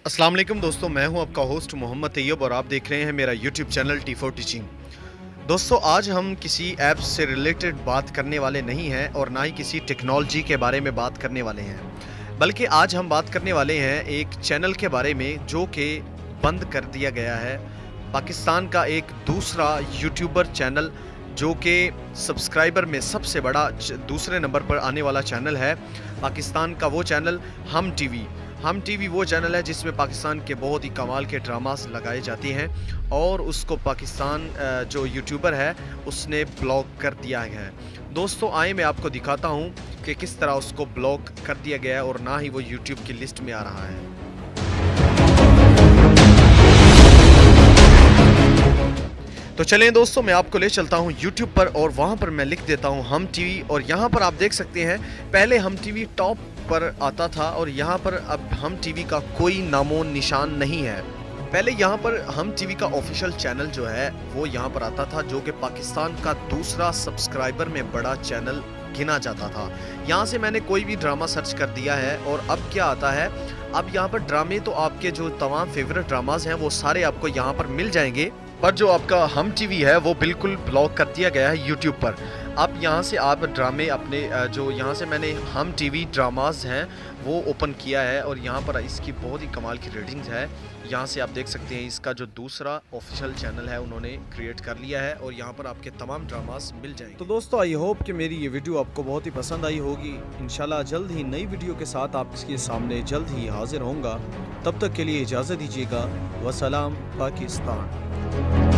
अस्सलाम वालेकुम दोस्तों, मैं हूं आपका होस्ट मोहम्मद तैयब और आप देख रहे हैं मेरा यूट्यूब चैनल T4 टीचिंग। दोस्तों, आज हम किसी ऐप से रिलेटेड बात करने वाले नहीं हैं और ना ही किसी टेक्नोलॉजी के बारे में बात करने वाले हैं, बल्कि आज हम बात करने वाले हैं एक चैनल के बारे में जो कि बंद कर दिया गया है। पाकिस्तान का एक दूसरा यूट्यूबर चैनल जो कि सब्सक्राइबर में सबसे बड़ा दूसरे नंबर पर आने वाला चैनल है पाकिस्तान का, वो चैनल हम टीवी वो चैनल है जिसमें पाकिस्तान के बहुत ही कमाल के ड्रामास लगाए जाते हैं और उसको पाकिस्तान जो यूट्यूबर है उसने ब्लॉक कर दिया है। दोस्तों, आए मैं आपको दिखाता हूं कि किस तरह उसको ब्लॉक कर दिया गया है और ना ही वो यूट्यूब की लिस्ट में आ रहा है। तो चलें दोस्तों, मैं आपको ले चलता हूं यूट्यूब पर और वहां पर मैं लिख देता हूं हम टीवी और यहां पर आप देख सकते हैं पहले हम टीवी टॉप पर आता था और यहाँ पर अब हम टीवी का कोई नामो निशान नहीं है। पहले यहाँ पर हम टीवी का ऑफिशियल चैनल जो है वो यहाँ पर आता था, जो कि पाकिस्तान का दूसरा सब्सक्राइबर में बड़ा चैनल गिना जाता था। यहाँ से मैंने कोई भी ड्रामा सर्च कर दिया है और अब क्या आता है, अब यहाँ पर ड्रामे तो आपके जो तमाम फेवरेट ड्रामाज हैं वो सारे आपको यहाँ पर मिल जाएंगे, पर जो आपका हम टीवी है वो बिल्कुल ब्लॉक कर दिया गया है यूट्यूब पर। अब यहाँ से आप ड्रामे अपने जो यहाँ से मैंने हम टीवी ड्रामाज हैं वो ओपन किया है और यहाँ पर इसकी बहुत ही कमाल की रेटिंग्स है। यहाँ से आप देख सकते हैं इसका जो दूसरा ऑफिशियल चैनल है उन्होंने क्रिएट कर लिया है और यहाँ पर आपके तमाम ड्रामास मिल जाएंगे। तो दोस्तों, आई होप कि मेरी ये वीडियो आपको बहुत ही पसंद आई होगी। इंशाल्लाह जल्द ही नई वीडियो के साथ आपके सामने जल्द ही हाजिर होऊंगा। तब तक के लिए इजाज़त दीजिएगा। वसलाम पाकिस्तान।